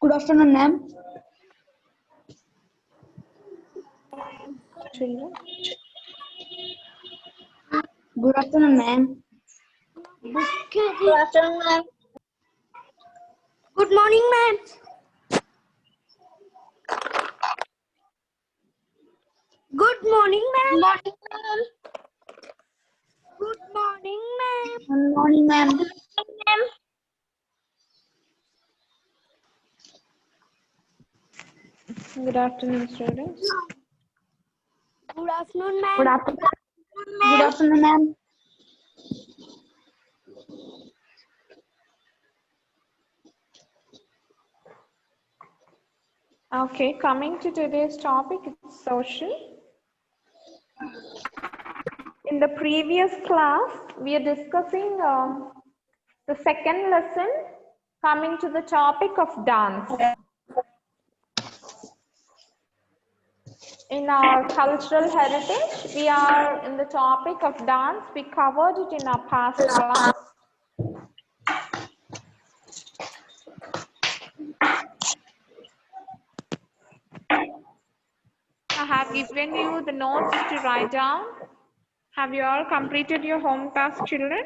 Good afternoon, ma'am. Children. Good afternoon, ma'am. Good afternoon, ma'am. Good morning, ma'am. Good morning, ma'am. Good morning, ma'am. Good morning, ma'am. Good afternoon, students. Good afternoon, ma'am. Good afternoon. Good afternoon, ma'am. Okay, coming to today's topic, it's social. In the previous class, we are discussing the second lesson, coming to the topic of dance. In our cultural heritage, we are in the topic of dance. We covered it in our past class. I have given you the notes to write down. Have you all completed your home task, children?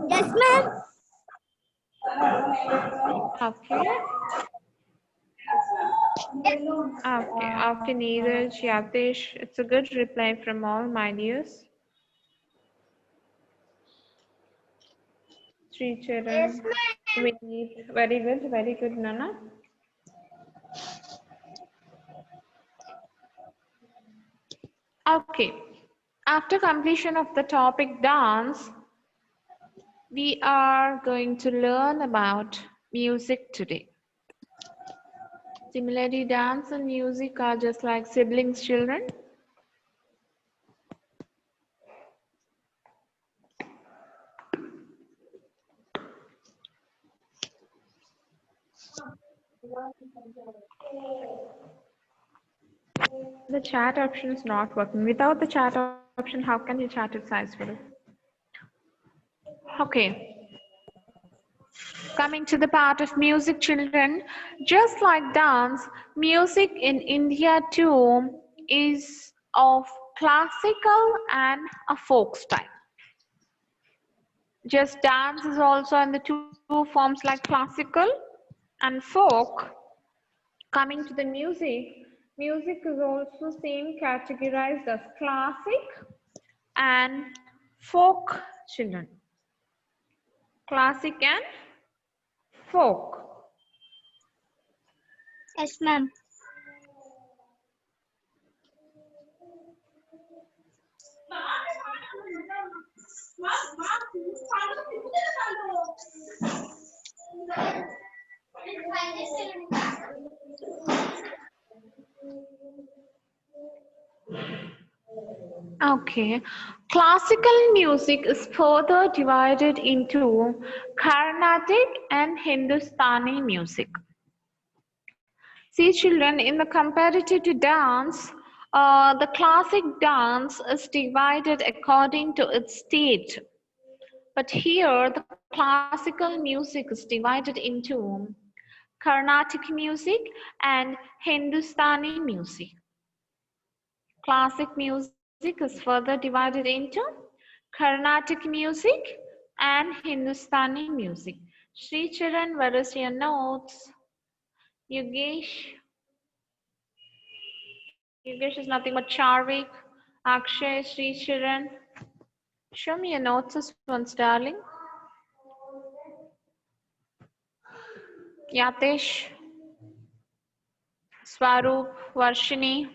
Yes, ma'am. Okay. Okay, Neeraj, Yatish, it's a good reply from all my dears. Sri Charan, Vineet, very good, Nana. Okay, after completion of the topic dance, we are going to learn about music today. Similarly, dance and music are just like siblings, children. The chat option is not working. Without the chat option, how can you chat it successfully? Okay. Coming to the part of music, children, just like dance, music in India too is of classical and a folk style. Just dance is also in the two forms like classical and folk. Coming to the music, music is also same categorized as classic and folk, children. Classic and folk. Yes, ma'am. Okay, classical music is further divided into Carnatic and Hindustani music. See, children, in the comparative to dance, the classic dance is divided according to its state. But here, the classical music is divided into Carnatic music and Hindustani music. Classic music is further divided into Carnatic music and Hindustani music. Sri Charan, where is your notes? Yogesh? Yogesh is nothing but Charvik, Akshay, Sri Charan. Show me your notes as once, darling. Yatesh, Swaroop, Varshini,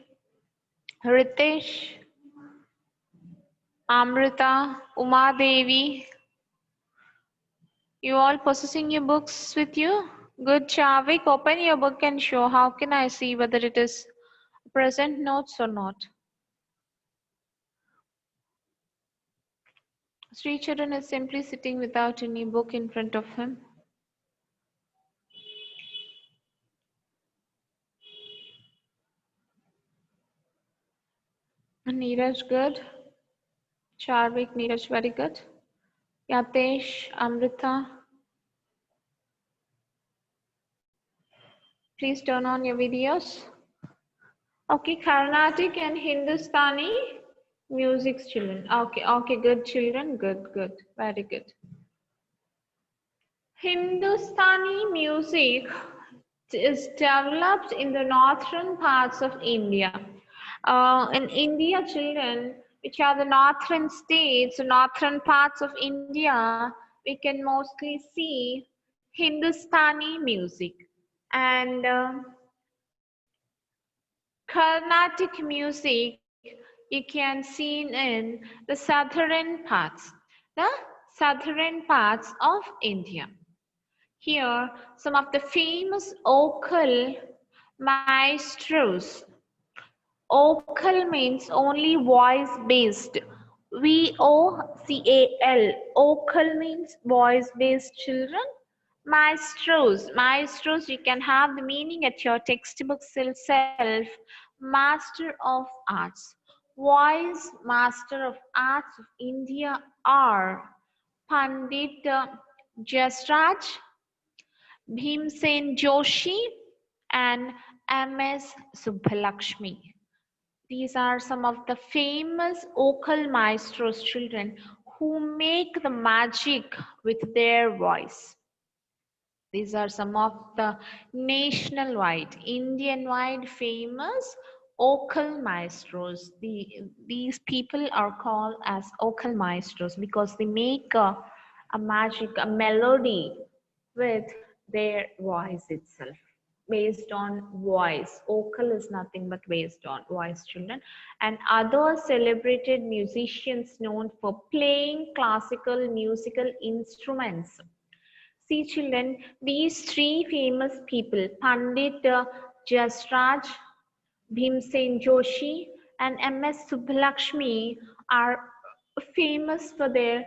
Ritesh, Amrita, Uma Devi. You all possessing your books with you? Good, Chavik. Open your book and show. How can I see whether it is present notes or not? Sri Charan is simply sitting without any book in front of him. Neeraj, good. Charvik, Neeraj, very good. Yatesh, Amrita, please turn on your videos. Okay, Carnatic and Hindustani music, children. Okay, good, children. Good, very good. Hindustani music is developed in the northern parts of India. In India, children, which are the northern states, the northern parts of India, we can mostly see Hindustani music. And Carnatic music you can see in the southern parts, of India. Here, some of the famous vocal maestros. Vocal means only voice based. VOCAL. Vocal means voice based, children. Maestros, you can have the meaning at your textbook itself. Master of Arts. Voice Master of Arts of India are Pandit Jasraj, Bhimsen Joshi, and MS Subbulakshmi. These are some of the famous vocal maestros, children, who make the magic with their voice. These are some of the national-wide, Indian-wide famous vocal maestros. These people are called as vocal maestros because they make a magic, a melody with their voice itself. Based on voice. Vocal is nothing but based on voice, children. And other celebrated musicians known for playing classical musical instruments. See, children, these three famous people, Pandit Jasraj, Bhimsen Joshi, and MS Subbulakshmi, are famous for their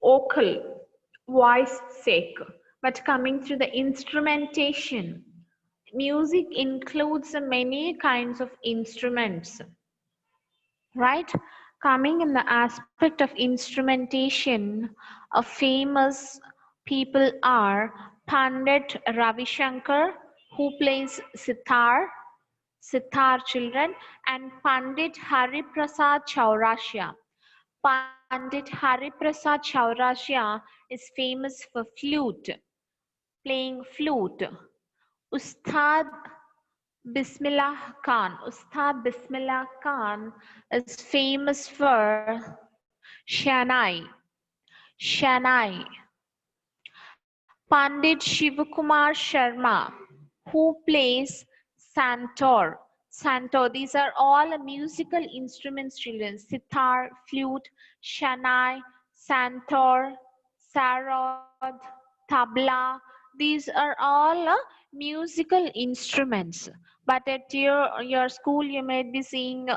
vocal voice sake. But coming to the instrumentation, music includes many kinds of instruments, right? Coming in the aspect of instrumentation, a famous people are Pandit Ravi Shankar, who plays sitar, children, and Pandit Hari Prasad Chaurasia. Pandit Hari Prasad Chaurasia is famous for flute, playing flute. Ustad Ustad Bismillah Khan is famous for Shanai. Shanai. Pandit Shivakumar Sharma, who plays Santor. Santor. These are all musical instruments, children. Sitar, flute, Shanai, Santor, Sarod, Tabla. These are all musical instruments. But at your school, you may be seeing,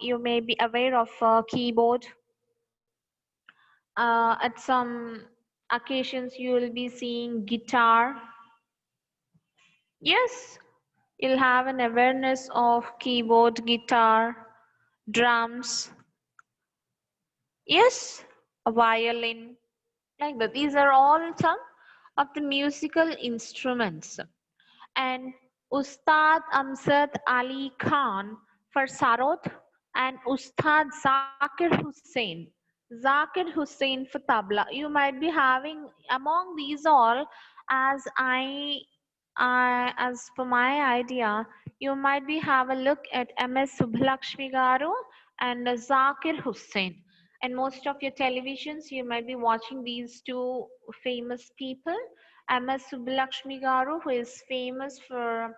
you may be aware of keyboard. At some occasions, you will be seeing guitar. Yes, you'll have an awareness of keyboard, guitar, drums. Yes, a violin, like that. These are all some of the musical instruments. And Ustad Amjad Ali Khan for Sarod, and Ustad Zakir Hussain for tabla. You might be having among these all, as as for my idea, you might be have a look at MS Subbulakshmi Garu and Zakir Hussain. And most of your televisions, you might be watching these two famous people. MS Subbulakshmi Garu, who is famous for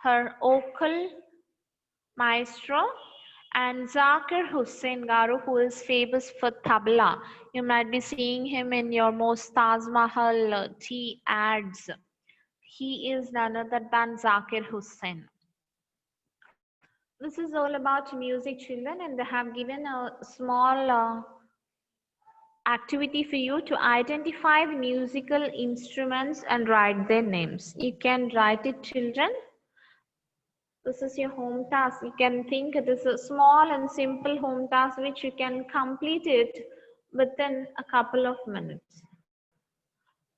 her vocal maestro, and Zakir Hussain Garu, who is famous for tabla. You might be seeing him in your most Taj Mahal tea ads. He is none other than Zakir Hussain. This is all about music, children, and they have given a small activity for you to identify the musical instruments and write their names. You can write it, children. This is your home task. You can think it is a small and simple home task which you can complete it within a couple of minutes.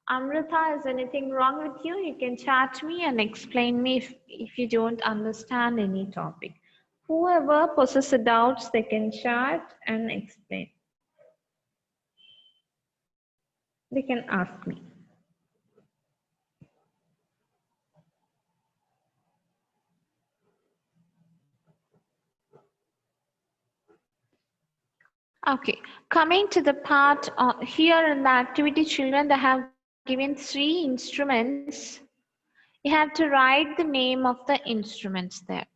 Amrita, is anything wrong with you? You can chat me and explain me if you don't understand any topic. Whoever possesses doubts, they can chat and explain. They can ask me. Okay, coming to the part here in the activity children, they have given 3 instruments. You have to write the name of the instruments there.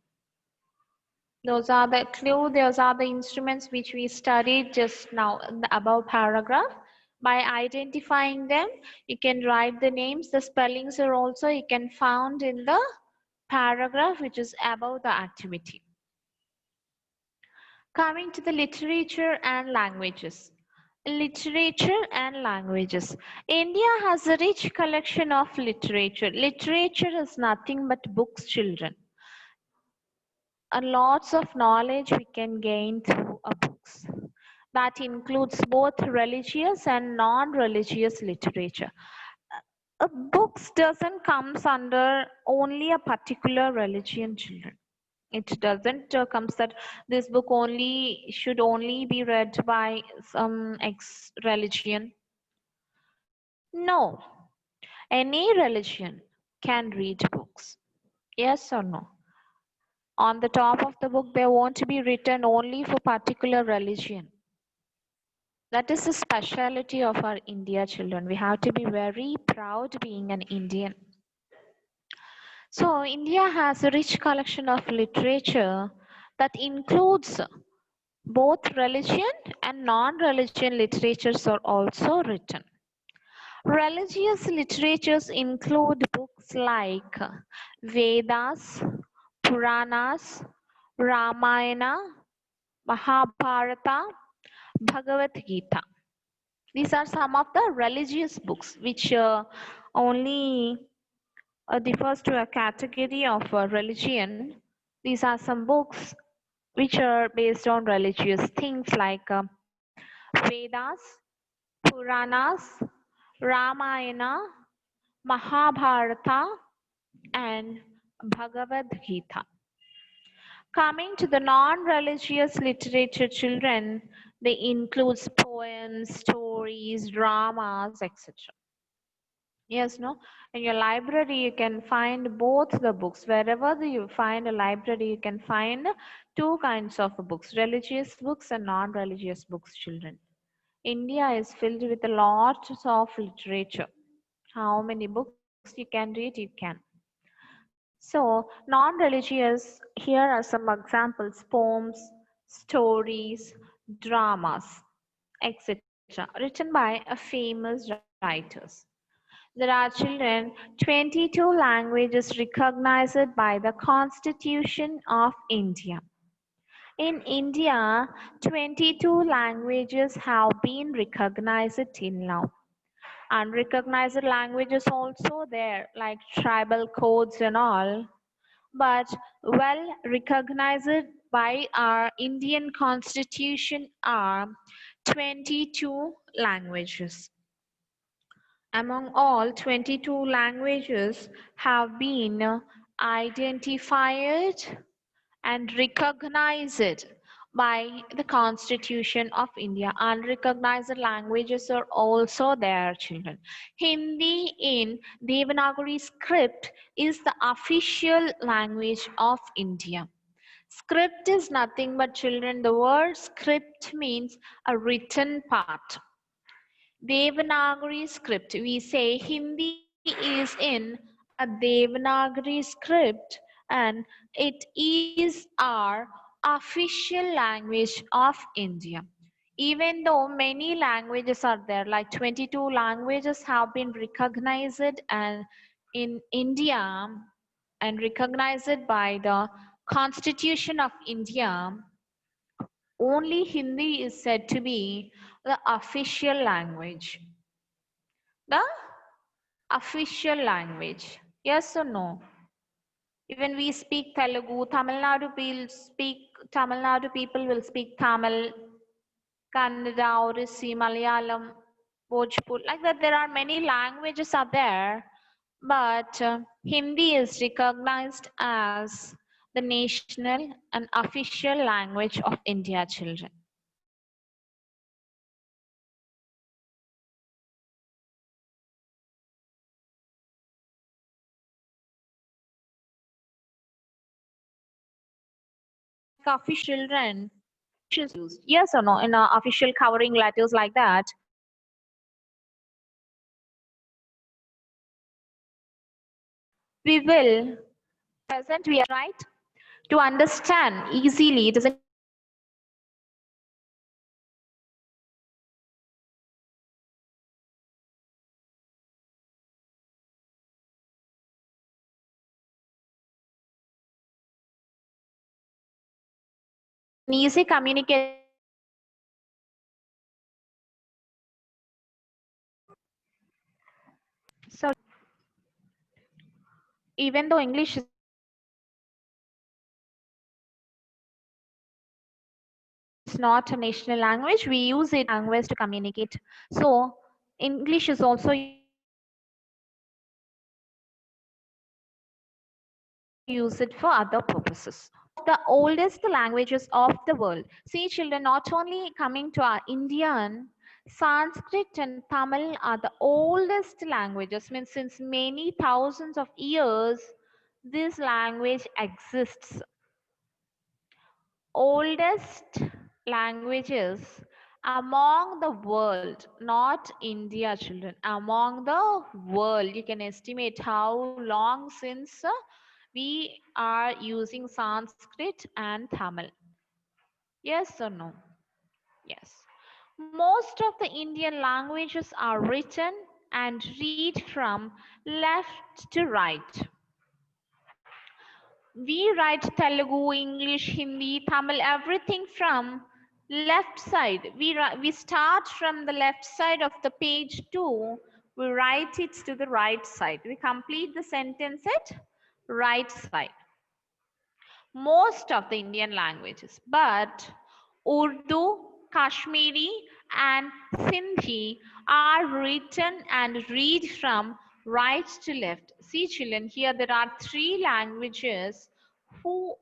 Those are the clue, those are the instruments which we studied just now in the above paragraph. By identifying them, you can write the names. The spellings are also you can found in the paragraph which is above the activity. Coming to the literature and languages. Literature and languages. India has a rich collection of literature. Literature is nothing but books, children. And lots of knowledge we can gain through a books. That includes both religious and non-religious literature. Books doesn't comes under only a particular religion, children. It doesn't comes that this book only should only be read by some ex religion. No, any religion can read books. Yes or no? On the top of the book, they won't be written only for particular religion. That is the speciality of our India children. We have to be very proud being an Indian. So India has a rich collection of literature that includes both religion and non-religion literatures are also written. Religious literatures include books like Vedas, Puranas, Ramayana, Mahabharata, Bhagavad Gita. These are some of the religious books which only differs to a category of religion. These are some books which are based on religious things like Vedas, Puranas, Ramayana, Mahabharata, and Bhagavad Gita. Coming to the non-religious literature, children, they include poems, stories, dramas, etc. Yes, no? In your library, you can find both the books. Wherever you find a library, you can find 2 kinds of books, religious books and non-religious books, children. India is filled with a lot of literature. How many books you can read? You can. So, non-religious, here are some examples, poems, stories, dramas, etc. written by a famous writers. There are children 22 languages recognized by the Constitution of India. In India, 22 languages have been recognized till now. Unrecognized languages also there, like tribal codes and all, but well recognized by our Indian Constitution are 22 languages. Among all 22 languages have been identified and recognized by the Constitution of India. Unrecognized languages are also there, children. Hindi in Devanagari script is the official language of India. Script is nothing but, children, the word script means a written part. Devanagari script. We say Hindi is in a Devanagari script and it is our official language of India. Even though many languages are there, like 22 languages have been recognized and in India and recognized by the Constitution of India, only Hindi is said to be the official language. The official language. Yes or no? Even we speak Telugu, Tamil Nadu people will speak Tamil, Kannada, Orisi, Malayalam, Bhojpuri. Like that, there are many languages are there, but Hindi is recognized as the national and official language of India, children. Official children used, yes or no, in official covering letters like that. We will present, we are right, to understand easily. It doesn't easy communication. So even though English is not a national language, we use it language to communicate. So English is also use it for other purposes. The oldest languages of the world. See, children, not only coming to our Indian, Sanskrit and Tamil are the oldest languages. Means since many thousands of years, this language exists. Oldest languages among the world, not India, children, among the world. You can estimate how long since we are using Sanskrit and Tamil. Yes or no? Yes. Most of the Indian languages are written and read from left to right. We write Telugu, English, Hindi, Tamil, everything from left side. We start from the left side of the page 2. We write it to the right side. We complete the sentence at right side. Most of the Indian languages, but Urdu, Kashmiri, and Sindhi are written and read from right to left. See, children, here there are three languages who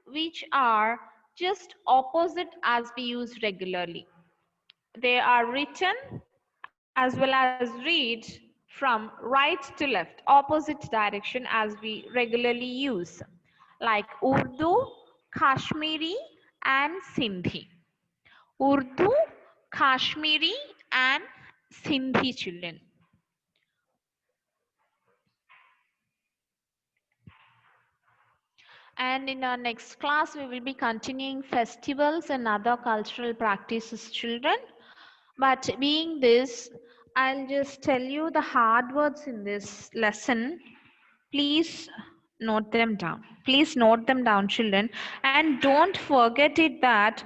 which are just opposite as we use regularly. They are written as well as read from right to left, opposite direction as we regularly use, like Urdu, Kashmiri, and Sindhi. Urdu, Kashmiri, and Sindhi, children. And in our next class, we will be continuing festivals and other cultural practices, children. But being this, I'll just tell you the hard words in this lesson. Please note them down. Please note them down, children. And don't forget it that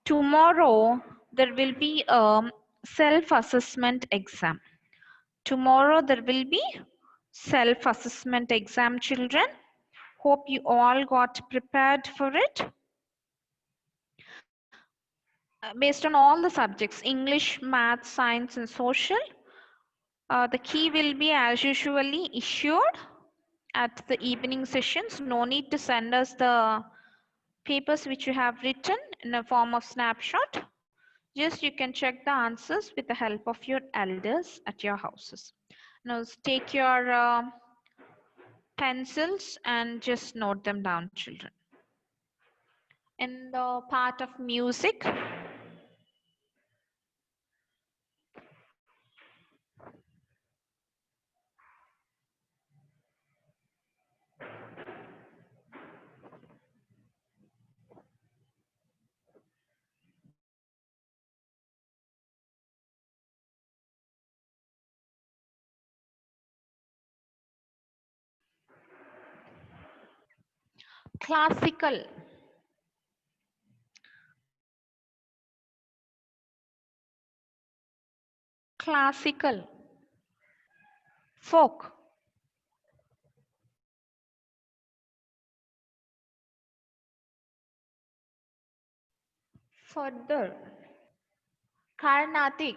tomorrow there will be a self-assessment exam. Tomorrow there will be self-assessment exam, children. Hope you all got prepared for it. Based on all the subjects, English, math, science, and social. The key will be as usually issued at the evening sessions. No need to send us the papers which you have written in a form of snapshot. Just you can check the answers with the help of your elders at your houses. Now take your pencils and just note them down, children. In the part of music, classical. Classical, folk, Further. Carnatic.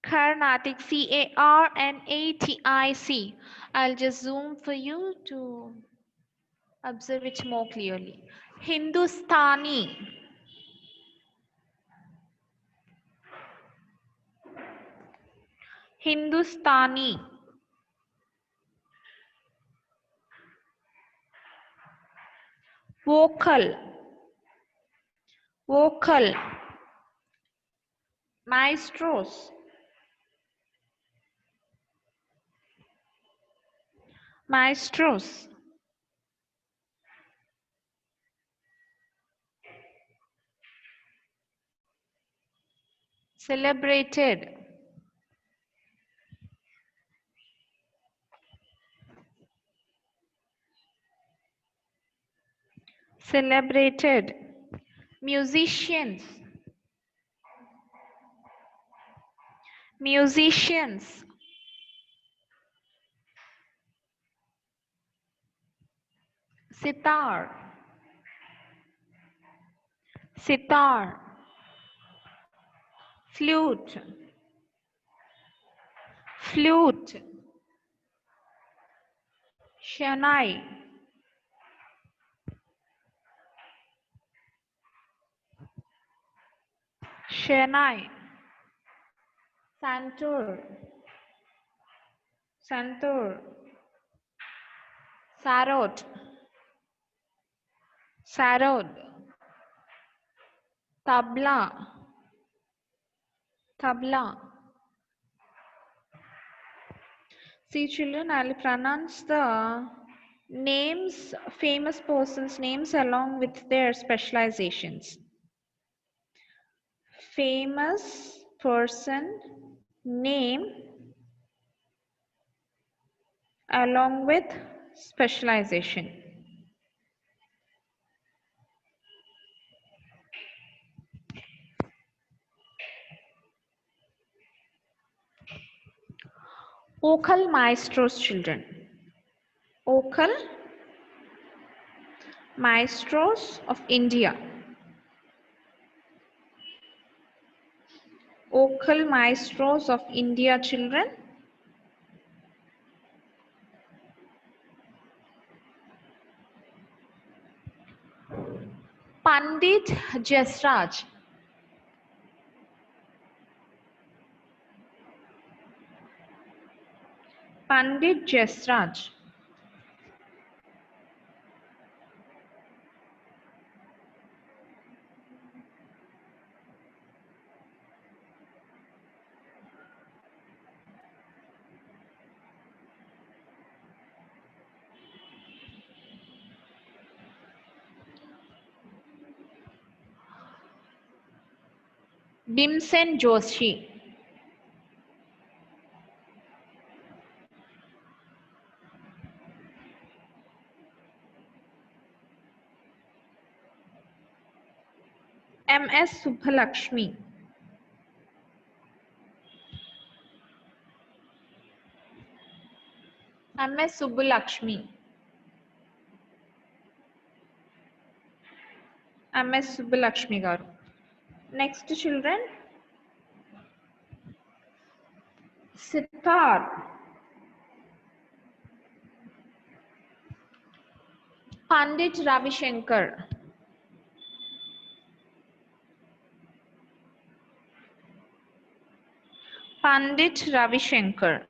Carnatic, Carnatic. I'll just zoom for you to observe it more clearly. Hindustani. Hindustani. Vocal. Vocal. Maestros. Maestros. Celebrated. Celebrated. Musicians. Musicians. Sitar. Sitar. Flute. Flute. Shanai. Shanai. Santur. Santur. Sarod. Sarod. Tabla. Tabla. See children, I'll pronounce the names, famous persons' names along with their specializations. Famous person name along with specialization. Vocal maestros children. Vocal maestros of India. Vocal maestros of India children. Pandit Jasraj. Pandit Jasraj. Bhimsen Joshi. M.S. Subbalakshmi. M.S. Subbalakshmi. M.S. Subbalakshmi garu. Next children. Sitar. Pandit Ravi Shankar. Pandit Ravi Shankar.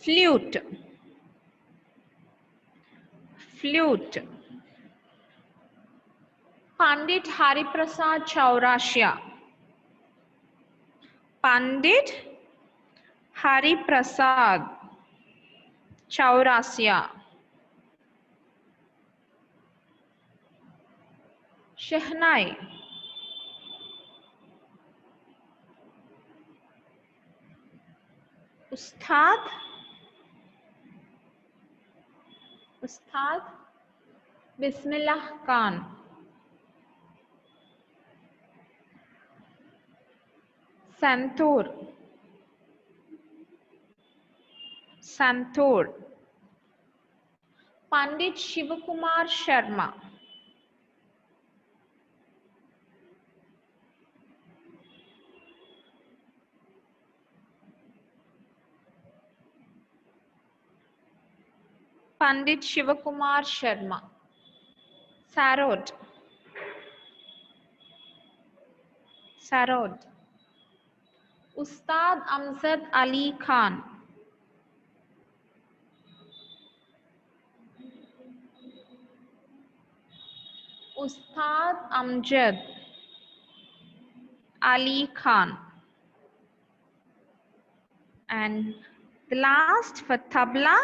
Flute. Flute. Pandit Hariprasad Chaurasia. Pandit Hariprasad Chaurasia. Shehnai. Ustad. Ustad Bismillah Khan. Santur. Santur. Pandit Shivakumar Sharma. Pandit Shivakumar Sharma. Sarod. Sarod. Ustad Amjad Ali Khan. Ustad Amjad Ali Khan. And the last for tabla,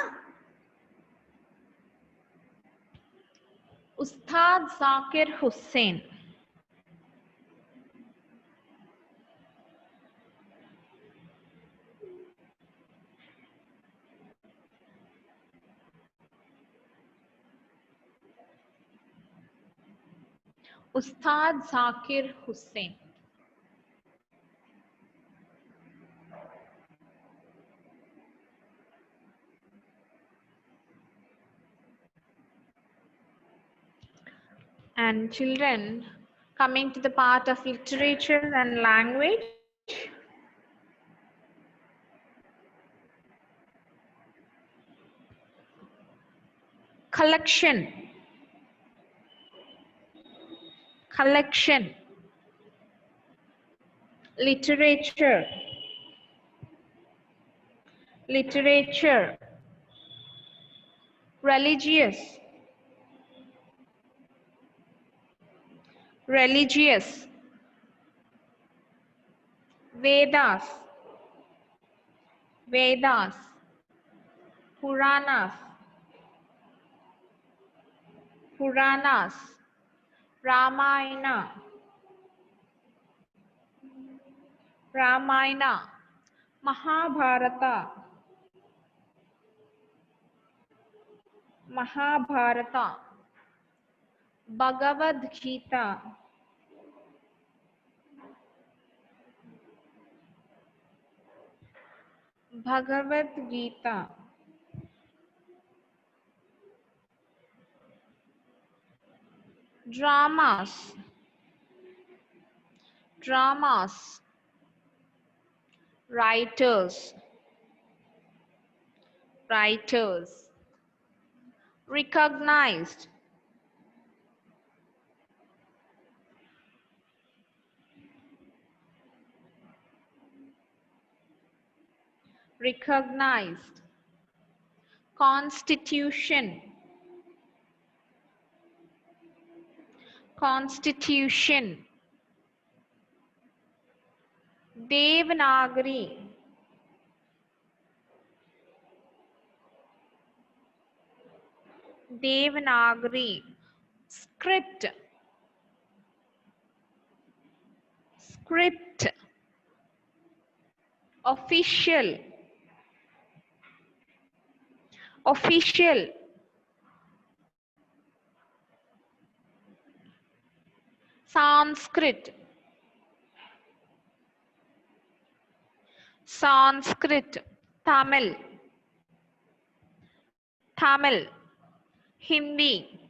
Ustad Zakir Hussain. Ustad Zakir Hussain. And children, coming to the part of literature and language, collection, collection, literature, literature, religious, religious, Vedas, Vedas, Puranas, Puranas, Ramayana, Ramayana, Mahabharata, Mahabharata, Bhagavad Gita, Bhagavad Gita, dramas, dramas, writers, writers, recognized, recognized, constitution, constitution, Devanagari, Devanagari, script, script, official, official, Sanskrit, Sanskrit, Tamil, Tamil, Hindi,